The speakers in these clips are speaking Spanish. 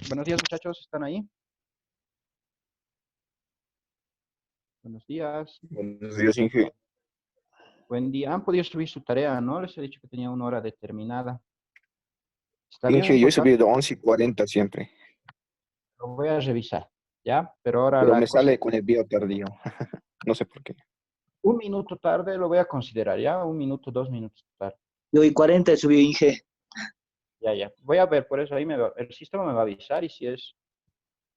Buenos días, muchachos, ¿están ahí? Buenos días. Buenos días, Inge. Buen día. Han podido escribir su tarea, ¿no? Les he dicho que tenía una hora determinada. Está bien, Inge, yo he por favor, subido 11:40 siempre, lo voy a revisar, ¿ya? Pero ahora pero la me cosa, sale con el video tardío. No sé por qué. un minuto tarde lo voy a considerar, ¿ya? Un minuto, 2 minutos tarde. Yo y 40 subió Inge. Ya. Voy a ver, por eso ahí el sistema me va a avisar y si es,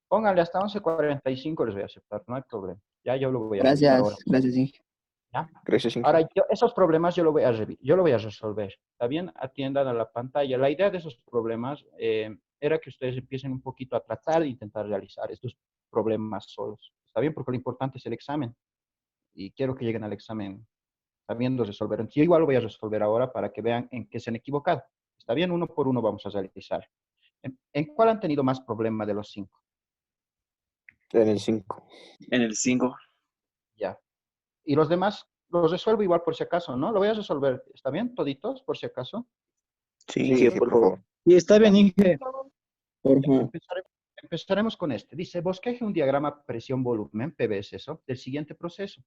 pónganle hasta 11:45 les voy a aceptar, no hay problema. Ya yo lo voy a revisar ahora, Gracias Inge. ¿ya? Gracias, Ahora, Inge. esos problemas yo lo voy a resolver. ¿Está bien? Atiendan a la pantalla. La idea de esos problemas era que ustedes empiecen un poquito a tratar de intentar realizar estos problemas solos. ¿Está bien? Porque lo importante es el examen. Y quiero que lleguen al examen sabiendo resolver. Entonces, yo igual lo voy a resolver ahora para que vean en qué se han equivocado. ¿Está bien? Uno por uno vamos a realizar. ¿En cuál han tenido más problema de los 5? En el 5. En el 5. Ya. Y los demás los resuelvo igual por si acaso, ¿no? Lo voy a resolver. ¿Está bien? Toditos, por si acaso. Sí, Sí, Inge, Inge, por por favor. favor. Sí, está bien, Ya. Inge. Por favor. Empezaremos con este. Dice, bosqueje un diagrama presión-volumen, PV es eso, del siguiente proceso.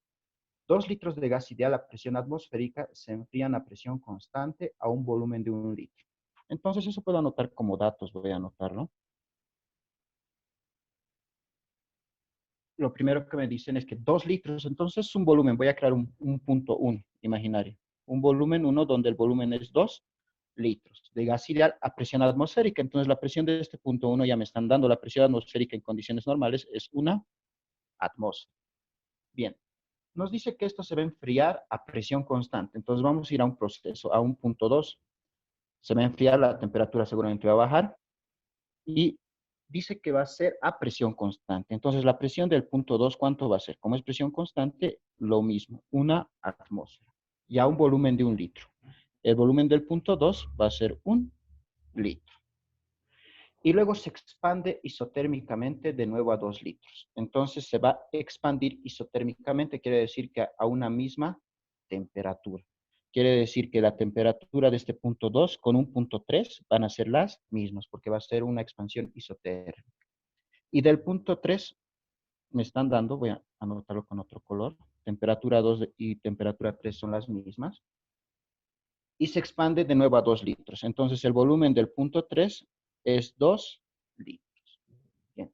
2 litros de gas ideal a presión atmosférica se enfrían a presión constante a un volumen de 1 litro. Entonces, eso puedo anotar como datos, voy a anotarlo. Lo primero que me dicen es que 2 litros, entonces es un volumen, voy a crear un punto 1 imaginario. Un volumen 1 donde el volumen es 2 litros de gas ideal a presión atmosférica. Entonces, la presión de este punto 1 ya me están dando. La presión atmosférica en condiciones normales es 1 atmósfera. Bien, nos dice que esto se va a enfriar a presión constante. Entonces vamos a ir a un proceso, a un punto 2. Se va a enfriar, la temperatura seguramente va a bajar y dice que va a ser a presión constante. Entonces la presión del punto 2, ¿cuánto va a ser? Como es presión constante, lo mismo, 1 atmósfera. Y a un volumen de 1 litro. El volumen del punto 2 va a ser 1 litro. Y luego se expande isotérmicamente de nuevo a 2 litros. Entonces se va a expandir isotérmicamente, quiere decir que a una misma temperatura. Quiere decir que la temperatura de este punto 2 con un punto 3 van a ser las mismas, porque va a ser una expansión isotérmica. Y del punto 3 me están dando, voy a anotarlo con otro color, temperatura 2 y temperatura 3 son las mismas. Y se expande de nuevo a 2 litros. Entonces el volumen del punto 3 es 2 litros. Bien.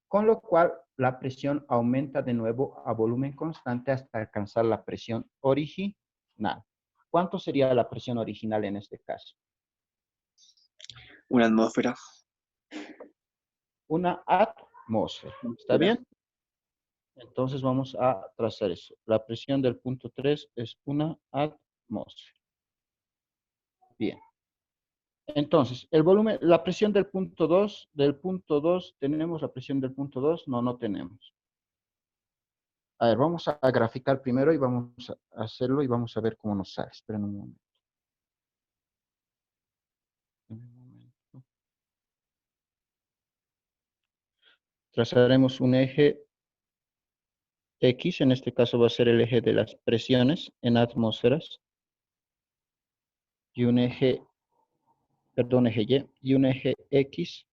Con lo cual la presión aumenta de nuevo a volumen constante hasta alcanzar la presión original. ¿Cuánto sería la presión original en este caso? Una atmósfera. 1 atmósfera. ¿Está bien? Entonces vamos a trazar eso. La presión del punto 3 es 1 atmósfera. Bien. Entonces, el volumen, la presión del punto 2, ¿tenemos la presión del punto 2? No, no tenemos. A ver, vamos a graficar primero y vamos a hacerlo y vamos a ver cómo nos sale. Esperen un momento. Trazaremos un eje X, en este caso va a ser el eje de las presiones en atmósferas, y un eje, eje Y, y un eje X,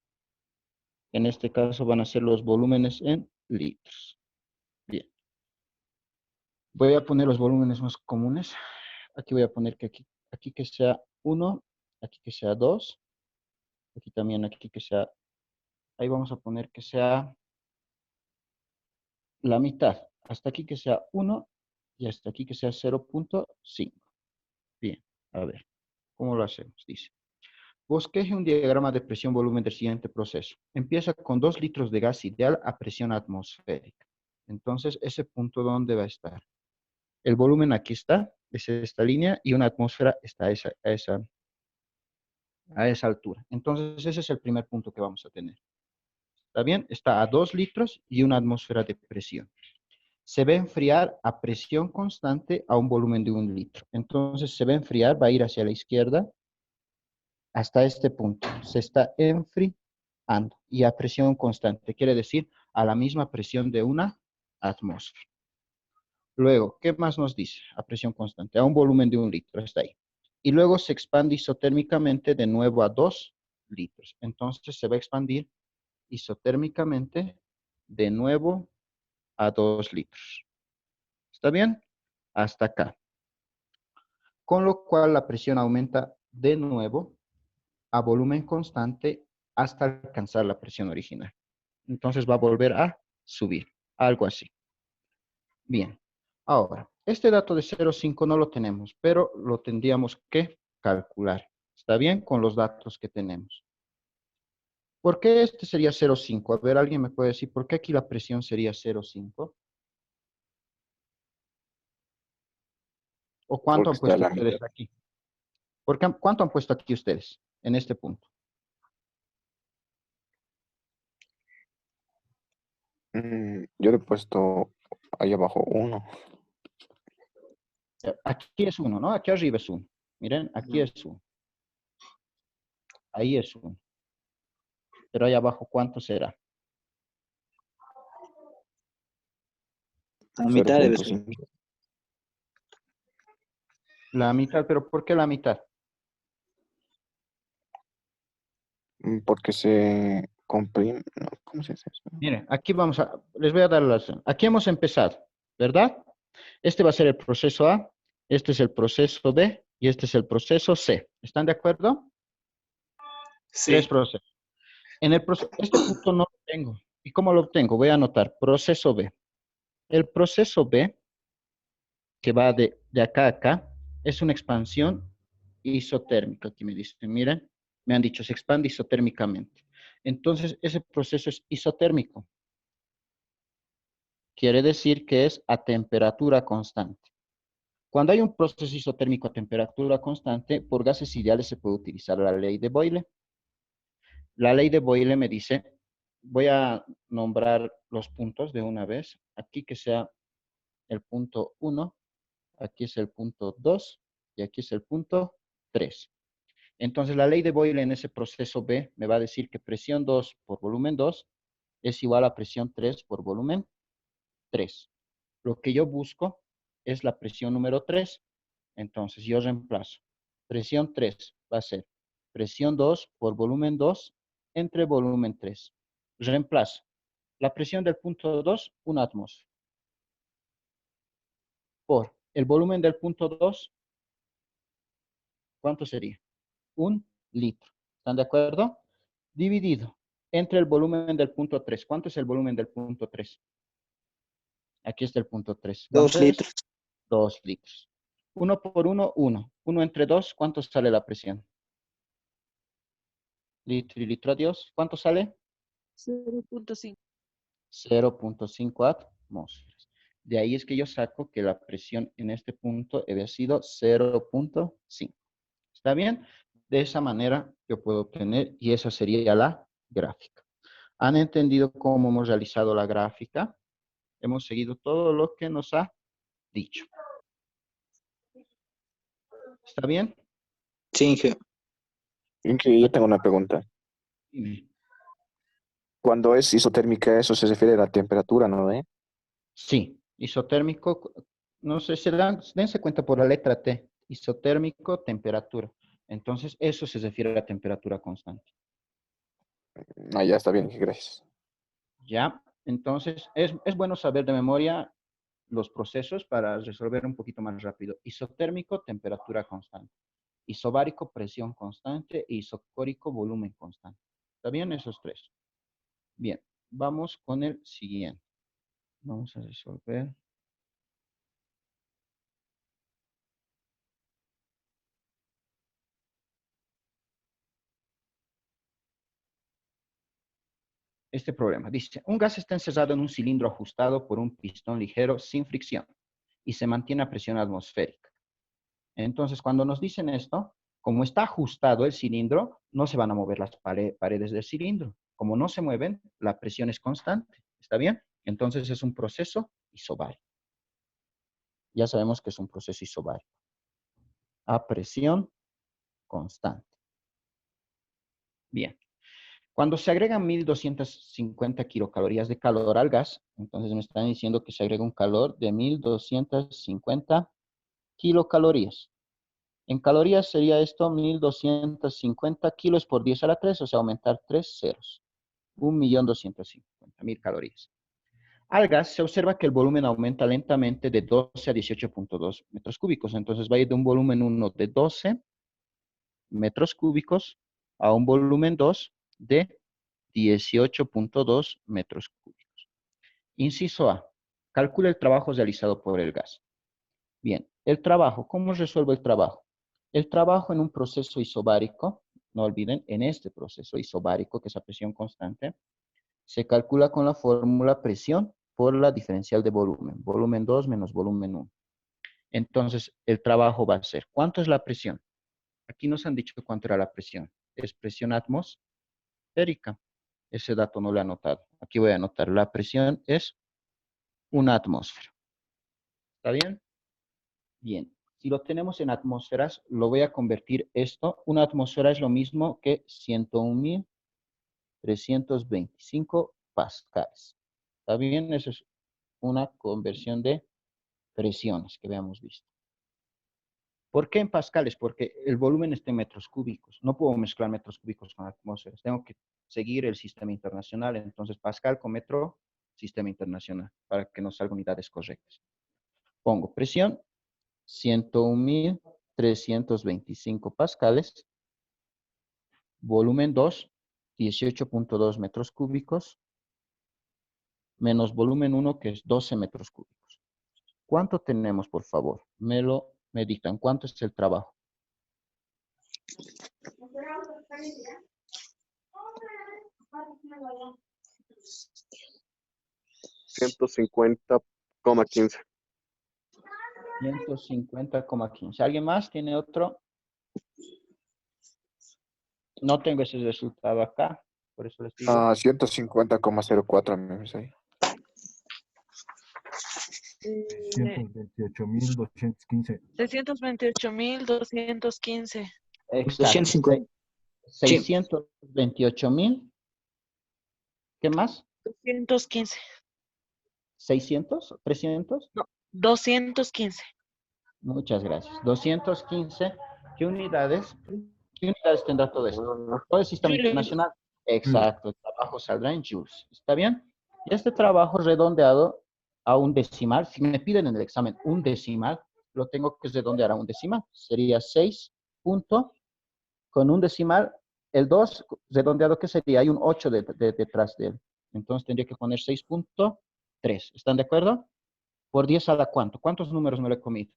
en este caso van a ser los volúmenes en litros. Bien. Voy a poner los volúmenes más comunes. Aquí voy a poner que aquí que sea 1, aquí que sea 2, aquí también, aquí que sea, ahí vamos a poner que sea la mitad, hasta aquí que sea 1 y hasta aquí que sea 0.5. Bien, a ver, ¿cómo lo hacemos? Dice, bosqueje un diagrama de presión-volumen del siguiente proceso. Empieza con 2 litros de gas ideal a presión atmosférica. Entonces, ese punto, ¿dónde va a estar? El volumen aquí está, es esta línea, y una atmósfera está a esa altura. Entonces, ese es el primer punto que vamos a tener. ¿Está bien? Está a 2 litros y una atmósfera de presión. Se va a enfriar a presión constante a un volumen de 1 litro. Entonces, se va a enfriar, va a ir hacia la izquierda hasta este punto. Se está enfriando y a presión constante. Quiere decir a la misma presión de una atmósfera. Luego, ¿qué más nos dice? A presión constante, a un volumen de 1 litro, está ahí. Y luego se expande isotérmicamente de nuevo a 2 litros. Entonces se va a expandir isotérmicamente de nuevo a 2 litros. ¿Está bien? Hasta acá. Con lo cual la presión aumenta de nuevo a volumen constante hasta alcanzar la presión original. Entonces va a volver a subir, algo así. Bien, ahora, este dato de 0,5 no lo tenemos, pero lo tendríamos que calcular. ¿Está bien? Con los datos que tenemos. ¿Por qué este sería 0,5? A ver, ¿alguien me puede decir por qué aquí la presión sería 0,5? ¿O cuánto Porque han está a puesto la mitad. ustedes aquí? ¿Cuánto han puesto aquí ustedes en este punto? Yo le he puesto ahí abajo 1. Aquí es 1, ¿no? Aquí arriba es 1. Miren, aquí es 1. Ahí es 1. Pero ahí abajo, ¿cuánto será? La mitad debe ser. 0.5. La mitad, pero ¿por qué la mitad? Porque se comprime. No, ¿cómo se dice eso? Miren, aquí les voy a dar las. Aquí hemos empezado, ¿verdad? Este va a ser el proceso A, este es el proceso B y este es el proceso C. ¿Están de acuerdo? Tres Sí. procesos. Este punto no lo tengo. ¿Y cómo lo obtengo? Voy a anotar proceso B. El proceso B, que va de acá a acá, es una expansión isotérmica. Aquí me dicen, miren, me han dicho, se expande isotérmicamente. Entonces, ese proceso es isotérmico. Quiere decir que es a temperatura constante. Cuando hay un proceso isotérmico a temperatura constante, por gases ideales se puede utilizar la ley de Boyle. La ley de Boyle me dice, voy a nombrar los puntos de una vez. Aquí que sea el punto 1, aquí es el punto 2 y aquí es el punto 3. Entonces, la ley de Boyle en ese proceso B me va a decir que presión 2 por volumen 2 es igual a presión 3 por volumen 3. Lo que yo busco es la presión número 3. Entonces, yo reemplazo. Presión 3 va a ser presión 2 por volumen 2 entre volumen 3. Reemplazo. La presión del punto 2, una atmósfera. Por el volumen del punto 2, ¿cuánto sería? 1 litro. ¿Están de acuerdo? Dividido entre el volumen del punto 3. ¿Cuánto es el volumen del punto 3? Aquí está el punto 3. 2 ¿Cuánto es? litros. 2 litros. 1 por 1, 1. 1 entre 2, ¿cuánto sale la presión? Litro y litro, adiós. ¿Cuánto sale? 0.5. 0.5 atmósferas. De ahí es que yo saco que la presión en este punto había sido 0.5. ¿Está bien? De esa manera yo puedo obtener, y esa sería la gráfica. ¿Han entendido cómo hemos realizado la gráfica? Hemos seguido todo lo que nos ha dicho. ¿Está bien? Sí, Inge. Inge, yo tengo una pregunta. Dime. Cuando es isotérmica, eso se refiere a la temperatura, ¿no? Sí, isotérmico, no sé, dense cuenta por la letra T, isotérmico, temperatura. Entonces, eso se refiere a la temperatura constante. Ah, ya está bien, Inge, gracias. ¿Ya? Entonces, es bueno saber de memoria los procesos para resolver un poquito más rápido. Isotérmico, temperatura constante. Isobárico, presión constante. E isocórico, volumen constante. ¿Está bien? Esos tres. Bien, vamos con el siguiente. Vamos a resolver. Este problema. Dice, un gas está encerrado en un cilindro ajustado por un pistón ligero sin fricción y se mantiene a presión atmosférica. Entonces, cuando nos dicen esto, como está ajustado el cilindro, no se van a mover las paredes del cilindro. Como no se mueven, la presión es constante. ¿Está bien? Entonces es un proceso isobárico. Ya sabemos que es un proceso isobárico. A presión constante. Bien. Cuando se agregan 1250 kilocalorías de calor al gas, entonces me están diciendo que se agrega un calor de 1250 kilocalorías. En calorías sería esto 1250 kilos por 10 a la 3, o sea, aumentar 3 ceros. 1.250.000 calorías. Al gas se observa que el volumen aumenta lentamente de 12 a 18.2 metros cúbicos. Entonces va a ir de un volumen 1 de 12 metros cúbicos a un volumen 2 de 18.2 metros cúbicos. Inciso A. Calcula el trabajo realizado por el gas. Bien, el trabajo, ¿cómo resuelvo el trabajo? El trabajo en un proceso isobárico, no olviden, en este proceso isobárico, que es a presión constante, se calcula con la fórmula presión por la diferencial de volumen. Volumen 2 menos volumen 1. Entonces, el trabajo va a ser, ¿cuánto es la presión? Aquí nos han dicho cuánto era la presión. Es presión atmosférica. Ese dato no lo he anotado. Aquí voy a anotar. La presión es una atmósfera. ¿Está bien? Bien. Si lo tenemos en atmósferas, lo voy a convertir esto. Una atmósfera es lo mismo que 101.325 pascales. ¿Está bien? Eso es una conversión de presiones que habíamos visto. ¿Por qué en pascales? Porque el volumen está en metros cúbicos. No puedo mezclar metros cúbicos con atmósferas. Tengo que seguir el sistema internacional. Entonces, pascal con metro, sistema internacional, para que nos salgan unidades correctas. Pongo presión, 101.325 pascales. Volumen 2, 18.2 metros cúbicos, menos volumen 1, que es 12 metros cúbicos. ¿Cuánto tenemos, por favor? Me dictan. ¿Cuánto es el trabajo? 150,15. 150,15. ¿Alguien más tiene otro? No tengo ese resultado acá, por eso les digo. 150,04 me dice ahí. 628.215. 628.215. Exacto. 250. Sí. 628.000. ¿Qué más? 215. 600, 300. No, 215. Muchas gracias. 215. ¿Qué unidades? ¿Qué unidades tendrá todo esto? Todo el sistema Joules. internacional. Exacto. El trabajo saldrá en joules. ¿Está bien? Y este trabajo redondeado a un decimal, si me piden en el examen un decimal, lo tengo que redondear a un decimal. Sería 6 punto, con un decimal, el 2 redondeado, ¿qué sería? Hay un 8 detrás de él. Entonces tendría que poner 6.3. ¿Están de acuerdo? Por 10 a la cuánto. ¿Cuántos números me lo he comido?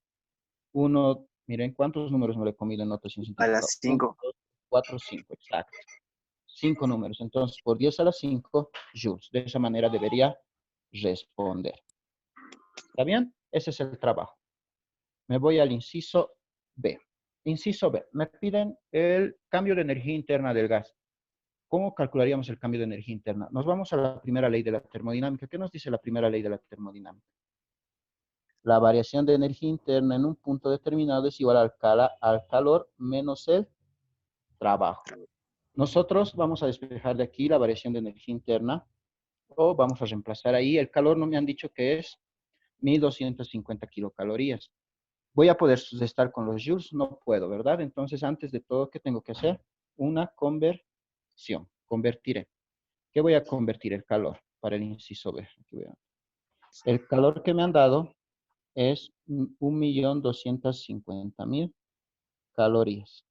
Uno, miren, ¿cuántos números me lo he comido en notación A científica? las 1, 5. 2, 4, 5, exacto. 5 números. Entonces, por 10 a la 5 joules. De esa manera debería responder. ¿Está bien? Ese es el trabajo. Me voy al inciso B. Inciso B. Me piden el cambio de energía interna del gas. ¿Cómo calcularíamos el cambio de energía interna? Nos vamos a la primera ley de la termodinámica. ¿Qué nos dice la primera ley de la termodinámica? La variación de energía interna en un punto determinado es igual al calor menos el trabajo. Nosotros vamos a despejar de aquí la variación de energía interna, o vamos a reemplazar ahí. El calor no me han dicho que es 1.250 kilocalorías. ¿Voy a poder restar con los joules? No puedo, ¿verdad? Entonces, antes de todo, ¿qué tengo que hacer? Una conversión. Convertiré. ¿Qué voy a convertir? El calor para el inciso B. Aquí voy a... El calor que me han dado es 1.250.000 calorías.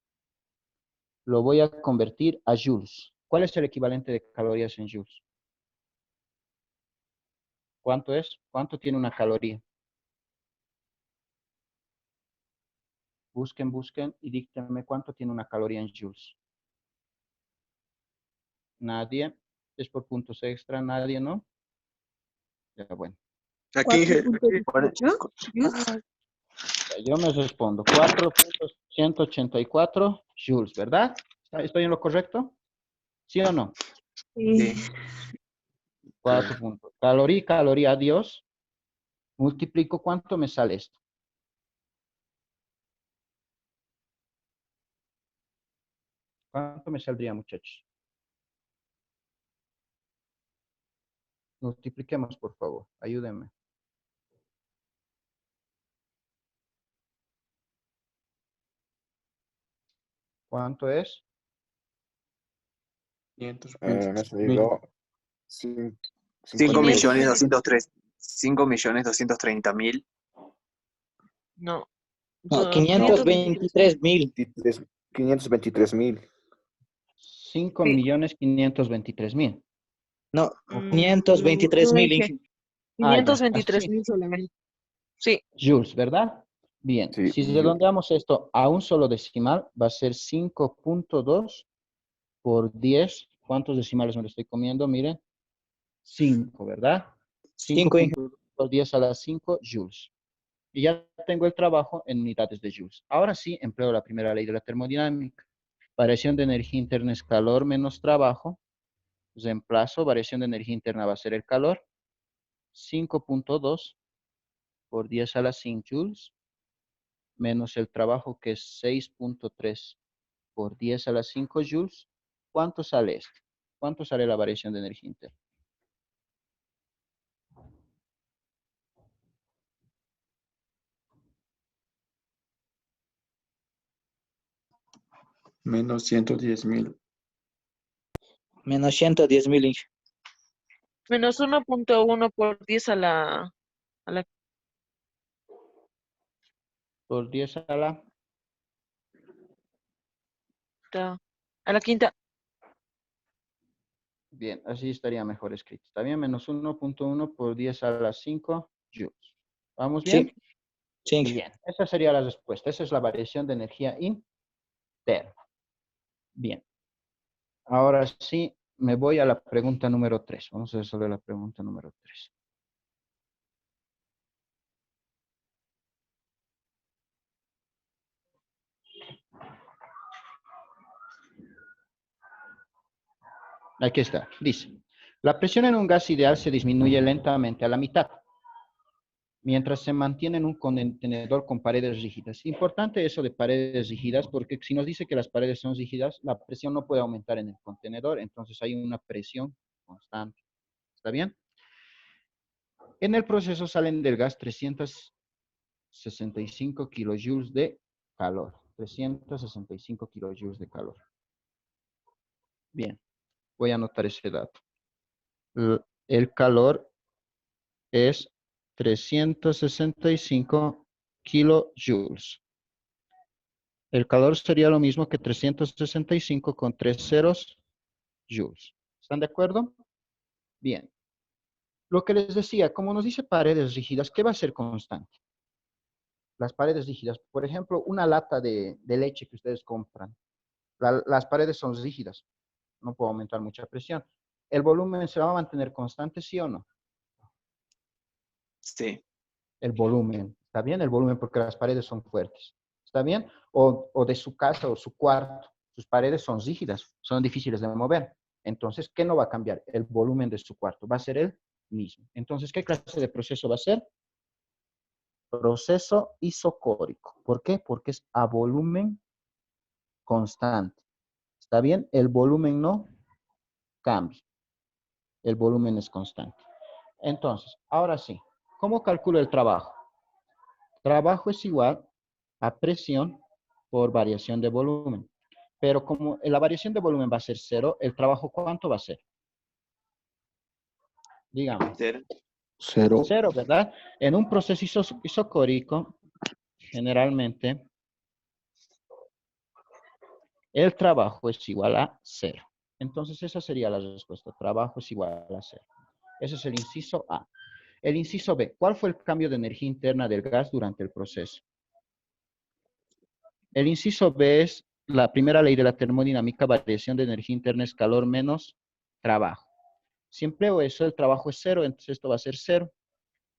Lo voy a convertir a joules. ¿Cuál es el equivalente de calorías en joules? ¿Cuánto es? ¿Cuánto tiene una caloría? Busquen y díctenme cuánto tiene una caloría en joules. Nadie. Es por puntos extra. Nadie, ¿no? Ya, bueno. Aquí, Inge. 4.18. Yo me respondo. 4.184 joules, ¿verdad? ¿Estoy en lo correcto? ¿Sí o no? Sí. 4 puntos. Caloría, adiós. Multiplico, ¿cuánto me sale esto? ¿Cuánto me saldría, muchachos? Multipliquemos, por favor. Ayúdenme. ¿Cuánto es? Me salió 5 5 500 millones mil. 203, 5.230.000. No. No, 523. 523.000. 523.000. 5.523.000. No, No, 523.000. dije Ah, ya. 523 Así. mil solamente. Sí. Joules, ¿verdad? Bien. Sí, Si redondeamos esto a un solo decimal, va a ser 5.2 por 10. ¿Cuántos decimales me lo estoy comiendo? Miren. 5, ¿verdad? 5, 5.2 por 10 a la 5 joules. Y ya tengo el trabajo en unidades de joules. Ahora sí, empleo la primera ley de la termodinámica. Variación de energía interna es calor menos trabajo. Reemplazo, variación de energía interna va a ser el calor. 5.2 por 10 a la 5 joules, menos el trabajo que es 6.3 por 10 a la 5 joules. ¿Cuánto sale esto? ¿Cuánto sale la variación de energía interna? Menos 110.000. menos 110.000. Menos 1.1 por 10 a la Por 10 a la... quinta. A la quinta. Bien, así estaría mejor escrito. Está bien, menos 1.1 por 10 a la 5 joules. ¿Vamos Sí, bien? sí. Bien, esa sería la respuesta. Esa es la variación de energía interna. Bien. Ahora sí, me voy a la pregunta número 3. Vamos a resolver la pregunta número 3. Aquí está. Dice, la presión en un gas ideal se disminuye lentamente a la mitad, mientras se mantiene en un contenedor con paredes rígidas. Importante eso de paredes rígidas, porque si nos dice que las paredes son rígidas, la presión no puede aumentar en el contenedor, entonces hay una presión constante. ¿Está bien? En el proceso salen del gas 365 kilojoules de calor. 365 kilojoules de calor. Bien, voy a anotar ese dato. El calor es 365 kilojoules. El calor sería lo mismo que 365 con 3 ceros joules. ¿Están de acuerdo? Bien. Lo que les decía, como nos dice paredes rígidas, ¿qué va a ser constante? Las paredes rígidas. Por ejemplo, una lata de leche que ustedes compran. Las paredes son rígidas. No puedo aumentar mucha presión. ¿El volumen se va a mantener constante, sí o no? Sí. El volumen. ¿Está bien? El volumen porque las paredes son fuertes. ¿Está bien? O de su casa o su cuarto. Sus paredes son rígidas, son difíciles de mover. Entonces, ¿qué no va a cambiar? El volumen de su cuarto. Va a ser el mismo. Entonces, ¿qué clase de proceso va a ser? Proceso isocórico. ¿Por qué? Porque es a volumen constante. ¿Está bien? El volumen no cambia. El volumen es constante. Entonces, ahora sí, ¿cómo calculo el trabajo? Trabajo es igual a presión por variación de volumen. Pero como la variación de volumen va a ser cero, ¿el trabajo cuánto va a ser? Digamos. Cero. Cero, ¿verdad? En un proceso isocórico, generalmente, el trabajo es igual a cero. Entonces, esa sería la respuesta. Trabajo es igual a cero. Ese es el inciso A. El inciso B. ¿Cuál fue el cambio de energía interna del gas durante el proceso? El inciso B es la primera ley de la termodinámica, variación de energía interna es calor menos trabajo. Si empleo eso, el trabajo es cero, entonces esto va a ser cero.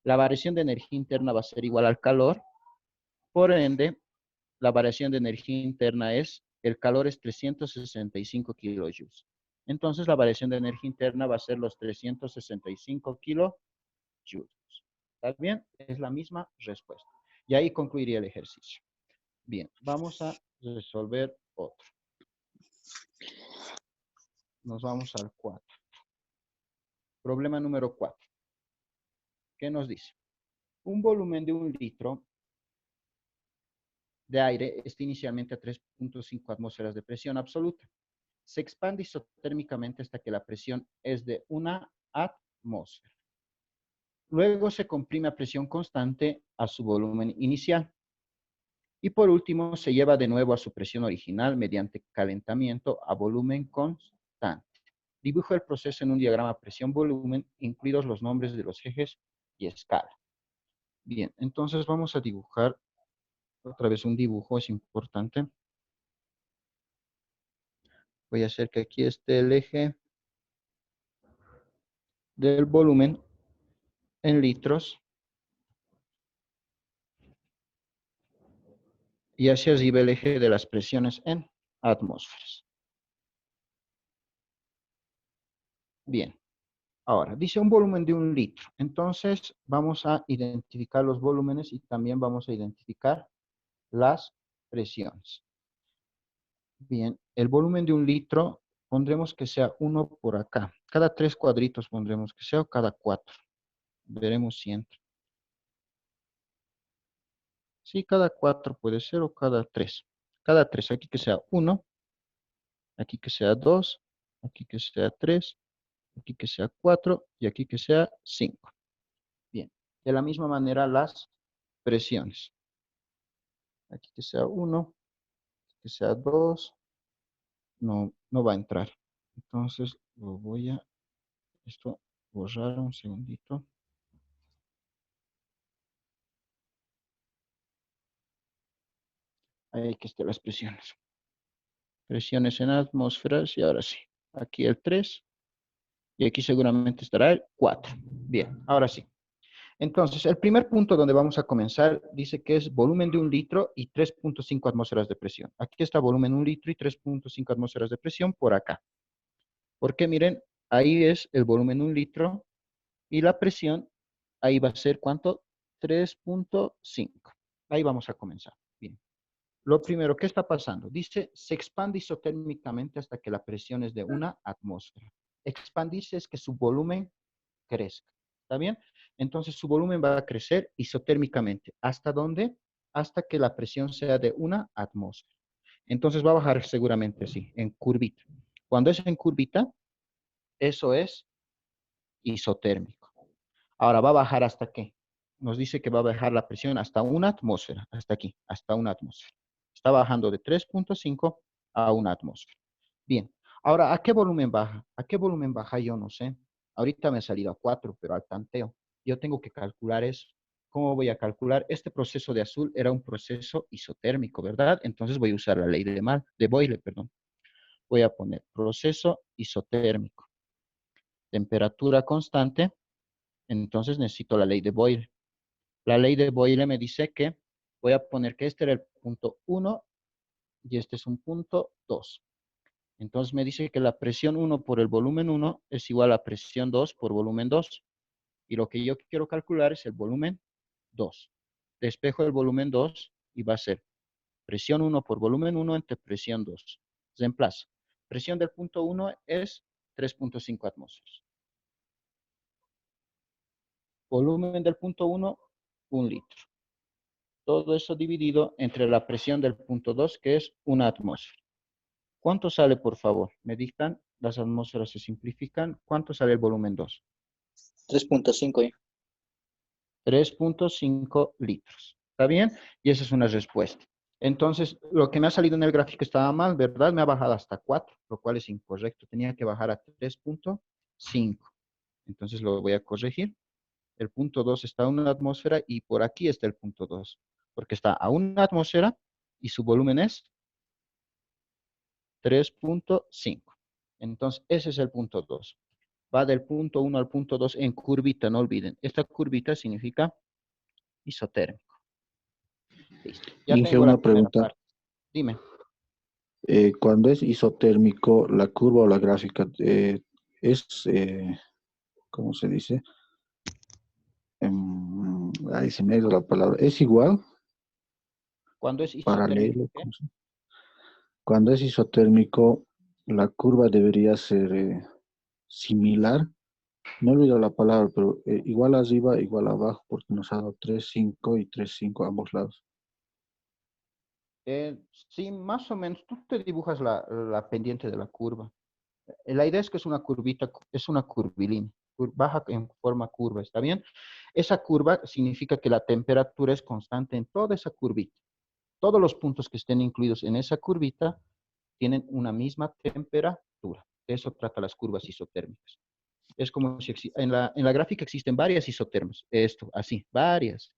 La variación de energía interna va a ser igual al calor. Por ende, la variación de energía interna es, el calor es 365 kilojoules. Entonces, la variación de energía interna va a ser los 365 kilojoules. ¿Está bien? Es la misma respuesta. Y ahí concluiría el ejercicio. Bien, vamos a resolver otro. Nos vamos al 4. Problema número 4. ¿Qué nos dice? Un volumen de 1 litro de aire está inicialmente a 3.5 atmósferas de presión absoluta. Se expande isotérmicamente hasta que la presión es de 1 atmósfera. Luego se comprime a presión constante a su volumen inicial. Y por último, se lleva de nuevo a su presión original mediante calentamiento a volumen constante. Dibujo el proceso en un diagrama presión-volumen, incluidos los nombres de los ejes y escala. Bien, entonces vamos a dibujar otra vez un dibujo, es importante. Voy a hacer que aquí esté el eje del volumen en litros. Y hacia arriba el eje de las presiones en atmósferas. Bien. Ahora, dice un volumen de 1 litro. Entonces, vamos a identificar los volúmenes y también vamos a identificar las presiones. Bien, el volumen de 1 litro pondremos que sea 1 por acá. Cada 3 cuadritos pondremos que sea o cada 4. Veremos si entra. Sí, cada 4 puede ser o cada 3. Cada 3, aquí que sea 1, aquí que sea 2, aquí que sea 3, aquí que sea 4 y aquí que sea 5. Bien, de la misma manera las presiones. Aquí que sea 1, que sea 2, no va a entrar. Entonces lo voy a borrar un segundito. Ahí que están las presiones. Presiones en atmósferas y ahora sí. Aquí el 3 y aquí seguramente estará el 4. Bien, ahora sí. Entonces, el primer punto donde vamos a comenzar dice que es volumen de 1 litro y 3.5 atmósferas de presión. Aquí está volumen 1 litro y 3.5 atmósferas de presión por acá. Porque miren, ahí es el volumen 1 litro y la presión, ahí va a ser ¿cuánto? 3.5. Ahí vamos a comenzar. Bien. Lo primero, ¿qué está pasando? Dice, se expande isotérmicamente hasta que la presión es de 1 atmósfera. Expandirse es que su volumen crezca. ¿Está bien? Entonces su volumen va a crecer isotérmicamente. ¿Hasta dónde? Hasta que la presión sea de 1 atmósfera. Entonces va a bajar seguramente así, en curvita. Cuando es en curvita, eso es isotérmico. Ahora va a bajar hasta qué? Nos dice que va a bajar la presión hasta 1 atmósfera, hasta aquí, hasta 1 atmósfera. Está bajando de 3.5 a 1 atmósfera. Bien, ahora, ¿a qué volumen baja? ¿A qué volumen baja? Yo no sé. Ahorita me ha salido a 4, pero al tanteo. Yo tengo que calcular eso. ¿Cómo voy a calcular? Este proceso de azul era un proceso isotérmico, ¿verdad? Entonces voy a usar la ley de Boyle, perdón. Voy a poner proceso isotérmico. Temperatura constante. Entonces necesito la ley de Boyle. La ley de Boyle me dice que voy a poner que este era el punto 1 y este es un punto 2. Entonces me dice que la presión 1 por el volumen 1 es igual a presión 2 por volumen 2. Y lo que yo quiero calcular es el volumen 2. Despejo el volumen 2 y va a ser presión 1 por volumen 1 entre presión 2. Reemplazo. Presión del punto 1 es 3.5 atmósferas. Volumen del punto 1, 1 litro. Todo eso dividido entre la presión del punto 2, que es 1 atmósfera. ¿Cuánto sale, por favor? Me dictan, las atmósferas se simplifican. ¿Cuánto sale el volumen 2? 3.5. 3.5 litros. ¿Está bien? Y esa es una respuesta. Entonces, lo que me ha salido en el gráfico estaba mal, ¿verdad? Me ha bajado hasta 4, lo cual es incorrecto. Tenía que bajar a 3.5. Entonces lo voy a corregir. El punto 2 está a 1 atmósfera y por aquí está el punto 2, porque está a 1 atmósfera y su volumen es 3.5. Entonces, ese es el punto 2. Va del punto 1 al punto 2 en curvita, no olviden. Esta curvita significa isotérmico. Listo. Ya Inge, tengo la una primera pregunta. parte. Dime. Cuando es isotérmico, la curva o la gráfica es, ¿cómo se dice? Ahí se me ha ido la palabra. ¿Es igual? Cuando es isotérmico, Paralelo. ¿qué? Cuando es isotérmico, la curva debería ser similar. No olvido la palabra, pero igual arriba, igual abajo, porque nos ha dado 3, 5 y 3, 5 a ambos lados. Sí, más o menos. Tú te dibujas la pendiente de la curva. La idea es que es una curvita, es una curvilínea, baja en forma curva, ¿está bien? Esa curva significa que la temperatura es constante en toda esa curvita. Todos los puntos que estén incluidos en esa curvita tienen una misma temperatura. De eso trata las curvas isotérmicas. Es como si en la gráfica existen varias isotermas. Esto, así, varias.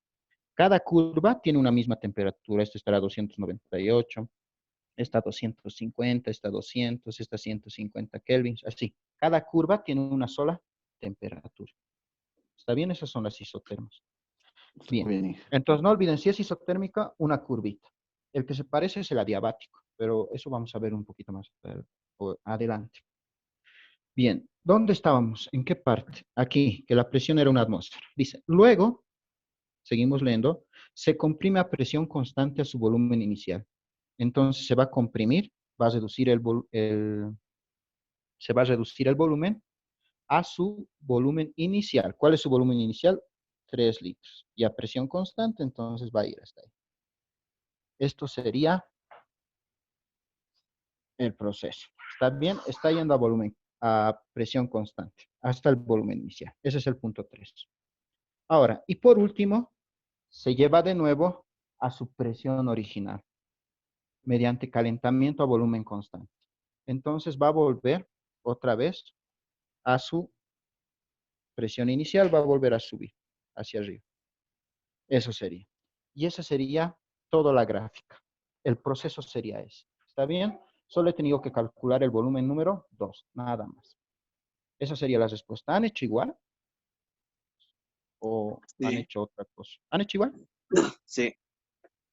Cada curva tiene una misma temperatura. Esta estará a 298, esta 250, esta 200, esta 150 kelvins, así. Cada curva tiene una sola temperatura. ¿Está bien? Esas son las isotermas. Bien. Bien. Entonces, no olviden, si es isotérmica, una curvita. El que se parece es el adiabático, pero eso vamos a ver un poquito más adelante. Bien, ¿dónde estábamos? ¿En qué parte? Aquí, que la presión era una atmósfera. Dice, luego, seguimos leyendo, se comprime a presión constante a su volumen inicial. Entonces se va a comprimir, va a reducir se va a reducir el volumen a su volumen inicial. ¿Cuál es su volumen inicial? 3 litros. Y a presión constante, entonces va a ir hasta ahí. Esto sería el proceso. ¿Está bien? Está yendo a volumen, a presión constante, hasta el volumen inicial. Ese es el punto 3. Ahora, y por último, se lleva de nuevo a su presión original, mediante calentamiento a volumen constante. Entonces va a volver otra vez a su presión inicial, va a volver a subir hacia arriba. Eso sería. Y esa sería toda la gráfica. El proceso sería ese. ¿Está bien? Solo he tenido que calcular el volumen número 2, nada más. Esa sería la respuesta. ¿Han hecho igual? ¿O han Sí, hecho otra cosa? ¿Han hecho igual? sí,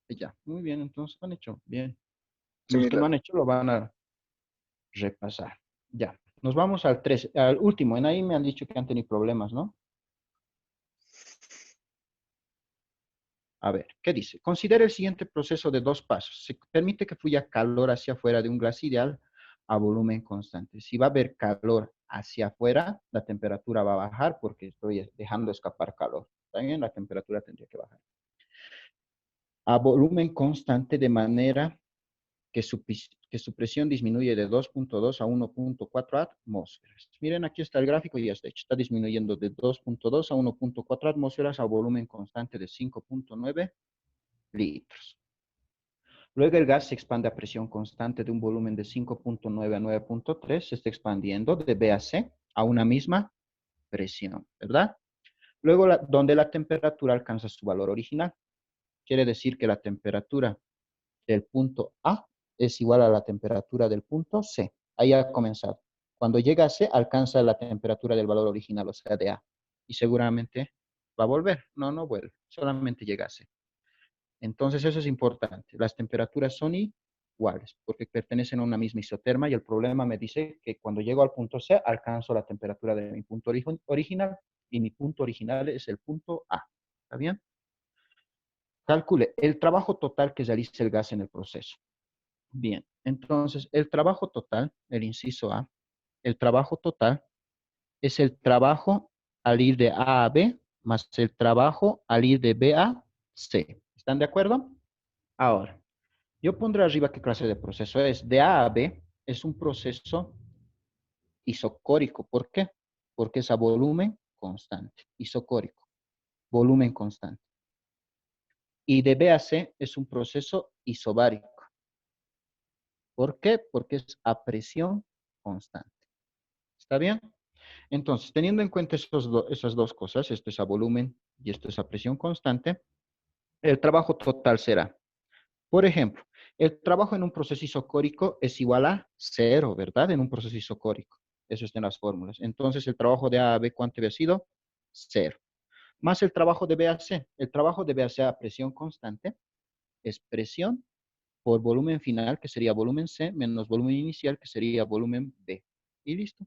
Ya, muy bien, entonces han hecho bien. Los que no similar. han hecho lo van a repasar. Ya, nos vamos al 3, al último. En ahí me han dicho que han tenido problemas, ¿no? A ver, ¿qué dice? Considera el siguiente proceso de 2 pasos. Se permite que fluya calor hacia afuera de un gas ideal a volumen constante. Si va a haber calor hacia afuera, la temperatura va a bajar porque estoy dejando escapar calor. También la temperatura tendría que bajar. A volumen constante de manera que su presión disminuye de 2.2 a 1.4 atmósferas. Miren, aquí está el gráfico y ya está hecho. Está disminuyendo de 2.2 a 1.4 atmósferas a volumen constante de 5.9 litros. Luego el gas se expande a presión constante de un volumen de 5.9 a 9.3, se está expandiendo de B a C a una misma presión, ¿verdad? Luego, donde la temperatura alcanza su valor original. Quiere decir que la temperatura del punto A es igual a la temperatura del punto C. Ahí ha comenzado. Cuando llega a C, alcanza la temperatura del valor original, o sea, de A. Y seguramente va a volver. No, no vuelve. Solamente llega a C. Entonces, eso es importante. Las temperaturas son iguales porque pertenecen a una misma isoterma y el problema me dice que cuando llego al punto C, alcanzo la temperatura de mi punto original y mi punto original es el punto A. ¿Está bien? Calcule el trabajo total que realiza el gas en el proceso. Bien, entonces el trabajo total, el inciso A, el trabajo total es el trabajo al ir de A a B más el trabajo al ir de B a C. ¿Están de acuerdo? Ahora, yo pondré arriba qué clase de proceso es. De A a B es un proceso isocórico. ¿Por qué? Porque es a volumen constante. Isocórico. Volumen constante. Y de B a C es un proceso isobárico. ¿Por qué? Porque es a presión constante. ¿Está bien? Entonces, teniendo en cuenta esas dos cosas, esto es a volumen y esto es a presión constante, el trabajo total será, por ejemplo, el trabajo en un proceso isocórico es igual a 0, ¿verdad? En un proceso isocórico. Eso está en las fórmulas. Entonces, el trabajo de A a B, ¿cuánto había sido? 0. Más el trabajo de B a C. El trabajo de B a C a presión constante es presión por volumen final, que sería volumen C, menos volumen inicial, que sería volumen B. Y listo.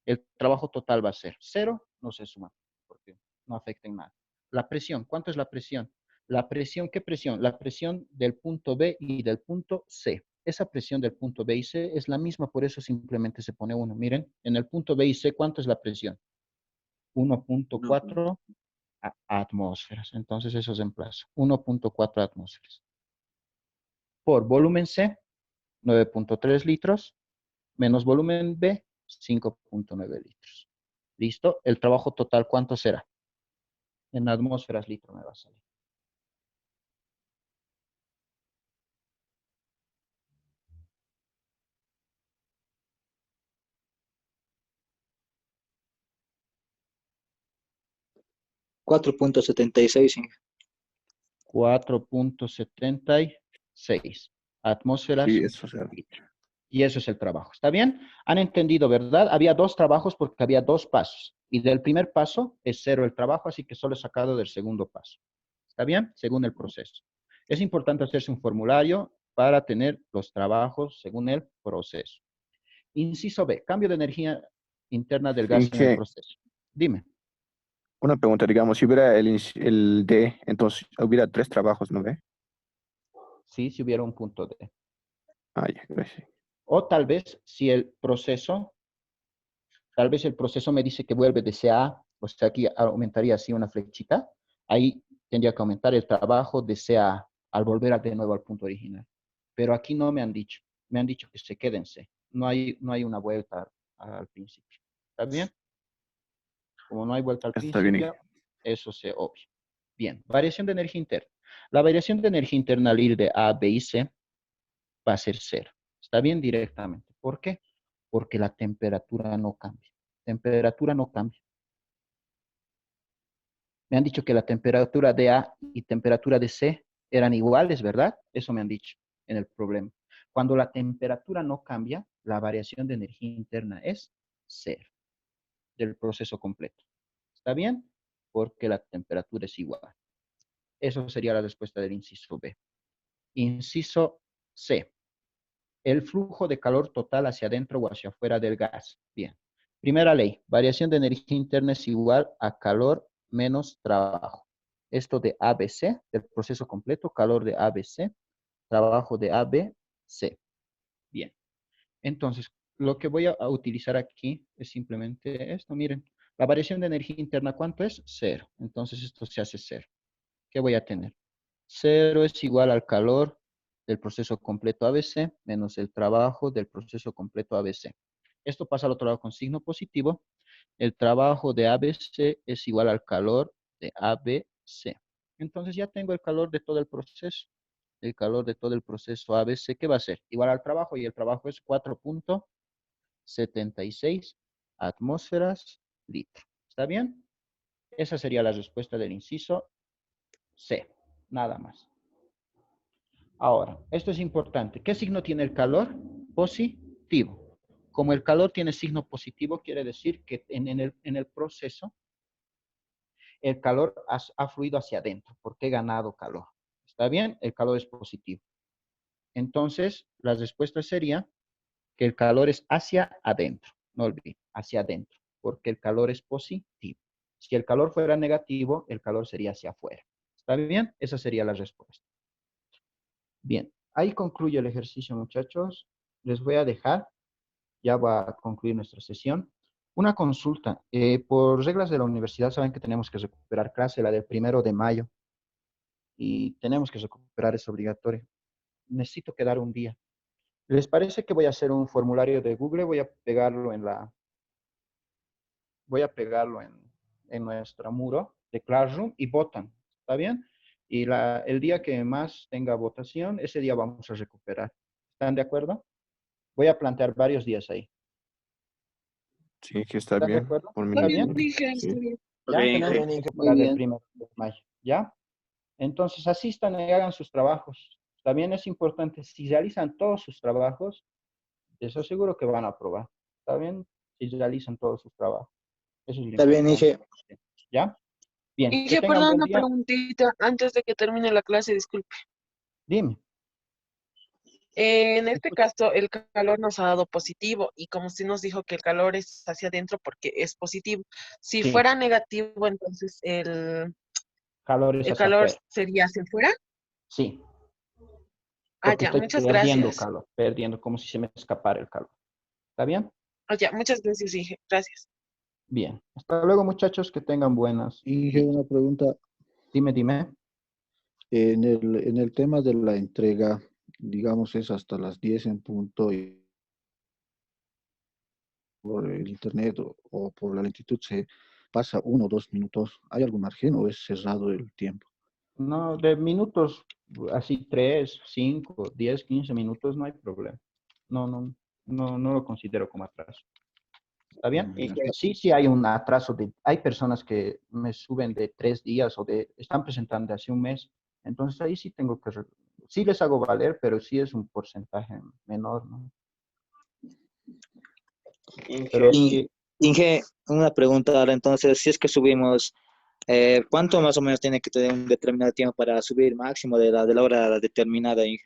El trabajo total va a ser 0, no se suma, porque no afecta en nada. La presión, ¿cuánto es la presión? La presión, ¿qué presión? La presión del punto B y del punto C. Esa presión del punto B y C es la misma, por eso simplemente se pone 1. Miren, en el punto B y C, ¿cuánto es la presión? 1.4 atmósferas. Entonces eso es en plazo. 1.4 atmósferas. por volumen C, 9.3 litros, menos volumen B, 5.9 litros. ¿Listo? El trabajo total, ¿cuánto será? En atmósferas litro me va a salir. $4.76, Inge. 4.76 atmósferas. Sí, eso se ha dicho. Y eso es el trabajo. ¿Está bien? Han entendido, ¿verdad? Había dos trabajos porque había dos pasos. Y del primer paso es 0 el trabajo, así que solo he sacado del segundo paso. ¿Está bien? Según el proceso. Es importante hacerse un formulario para tener los trabajos según el proceso. Inciso B, cambio de energía interna del gas en el Inge, proceso. Dime. una pregunta, digamos, si hubiera el D, entonces hubiera 3 trabajos, ¿no ve? Sí, si hubiera un punto D. Ah, ya, gracias. O tal vez si el proceso, tal vez el proceso me dice que vuelve de CA, o sea, aquí aumentaría así una flechita. Ahí tendría que aumentar el trabajo de CA al volver de nuevo al punto original. Pero aquí no me han dicho. Me han dicho que se quédense. No hay una vuelta al principio. ¿Está bien? Como no hay vuelta al Está bien, principio, Inge. eso se obvia. Bien, variación de energía interna. La variación de energía interna al ir de A, B y C va a ser 0. Está bien directamente. ¿Por qué? Porque la temperatura no cambia. Temperatura no cambia. Me han dicho que la temperatura de A y temperatura de C eran iguales, ¿verdad? Eso me han dicho en el problema. Cuando la temperatura no cambia, la variación de energía interna es 0 del proceso completo. ¿Está bien? Porque la temperatura es igual. Eso sería la respuesta del inciso B. Inciso C. El flujo de calor total hacia adentro o hacia afuera del gas. Bien. Primera ley. Variación de energía interna es igual a calor menos trabajo. Esto de ABC, del proceso completo, calor de ABC, trabajo de ABC. Bien. Entonces, lo que voy a utilizar aquí es simplemente esto. Miren, la variación de energía interna, ¿cuánto es? 0. Entonces, esto se hace 0. ¿Qué voy a tener? 0 es igual al calor del proceso completo ABC menos el trabajo del proceso completo ABC. Esto pasa al otro lado con signo positivo. El trabajo de ABC es igual al calor de ABC. Entonces ya tengo el calor de todo el proceso. El calor de todo el proceso ABC, ¿qué va a ser? Igual al trabajo, y el trabajo es 4.76 atmósferas litro. ¿Está bien? Esa sería la respuesta del inciso C. Nada más. Ahora, esto es importante. ¿Qué signo tiene el calor? Positivo. Como el calor tiene signo positivo, quiere decir que en el proceso el calor ha fluido hacia adentro, porque he ganado calor. ¿Está bien? El calor es positivo. Entonces, la respuesta sería que el calor es hacia adentro. No olviden, hacia adentro, porque el calor es positivo. Si el calor fuera negativo, el calor sería hacia afuera. ¿Está bien? Esa sería la respuesta. Bien, ahí concluye el ejercicio, muchachos. Les voy a dejar, ya va a concluir nuestra sesión. Una consulta. Por reglas de la universidad, saben que tenemos que recuperar clase, la del 1 de mayo, y tenemos que recuperar, es obligatorio. Necesito quedar un día. ¿Les parece que voy a hacer un formulario de Google? Voy a pegarlo en nuestro muro de Classroom y votan. ¿Está bien? Y el día que más tenga votación, ese día vamos a recuperar. ¿Están de acuerdo? Voy a plantear varios días ahí. Sí, que está ¿Están de bien. acuerdo? Por mí, ¿Está Está bien, bien? dije, sí. está bien. ¿Ya? Bien, Tenemos Inge. Inge, muy la del bien. 1 de mayo. ¿Ya? Entonces, asistan y hagan sus trabajos. También es importante, si realizan todos sus trabajos, les aseguro que van a aprobar. ¿Está bien? Si realizan todos sus trabajos. Eso es lo Está bien, importante. Inge. ¿Ya? Bien, que Dije, tengan perdón, buen una día. preguntita antes de que termine la clase, disculpe. Dime. En este caso, el calor nos ha dado positivo y como usted nos dijo que el calor es hacia adentro porque es positivo. Si Sí, fuera negativo, entonces calor es el hacia calor afuera. sería hacia afuera. Sí, Ah, porque ya, estoy muchas perdiendo gracias. calor, perdiendo, como si se me escapara el calor. ¿Está bien? Ah, ya, muchas gracias, dije. Gracias. Bien. Hasta luego, muchachos, que tengan buenos Inge, días. una pregunta. Dime, dime. En el tema de la entrega, digamos, es hasta las 10 en punto y por el internet o por la lentitud se pasa 1 o 2 minutos, ¿hay algún margen o es cerrado el tiempo? No, de minutos, así 3, 5, 10, 15 minutos, no hay problema. No lo considero como atraso. ¿Está bien? Ya. Sí hay un atraso hay personas que me suben de 3 días o están presentando de hace un mes. Entonces ahí sí tengo que, sí les hago valer, pero sí es un porcentaje menor, ¿no? Pero sí, Inge, una pregunta ahora, entonces, si es que subimos, ¿cuánto más o menos tiene que tener un determinado tiempo para subir máximo de la hora determinada, Inge?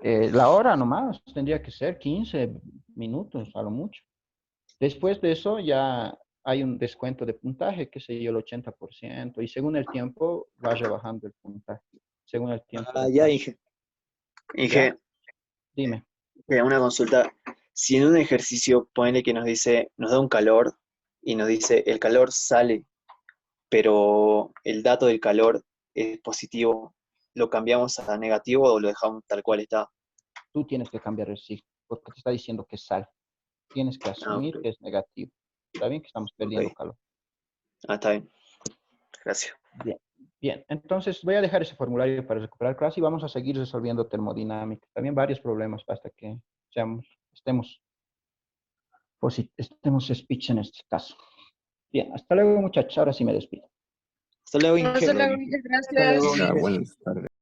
la hora nomás tendría que ser 15 minutos a lo mucho. Después de eso ya hay un descuento de puntaje, que sé yo, el 80%, y según el tiempo va rebajando el puntaje, según el tiempo Ah, de ya, paso. Inge. Inge, Dime. una consulta. Si en un ejercicio pone que nos dice, nos da un calor y nos dice el calor sale, pero el dato del calor es positivo, ¿lo cambiamos a negativo o lo dejamos tal cual está? Tú tienes que cambiar el signo, porque te está diciendo que sal. Tienes que Ah, asumir ok. que es negativo. Está bien que estamos perdiendo Ok. calor. Ah, está bien. Gracias. Bien, bien. Entonces voy a dejar ese formulario para recuperar clase y vamos a seguir resolviendo termodinámica. También varios problemas hasta que estemos speech en este caso. Bien, hasta luego muchachos. Ahora sí me despido. Hasta luego, Inge. Hasta luego, Miguel, Hasta gracias. luego, Ya, Inge. buenas tardes.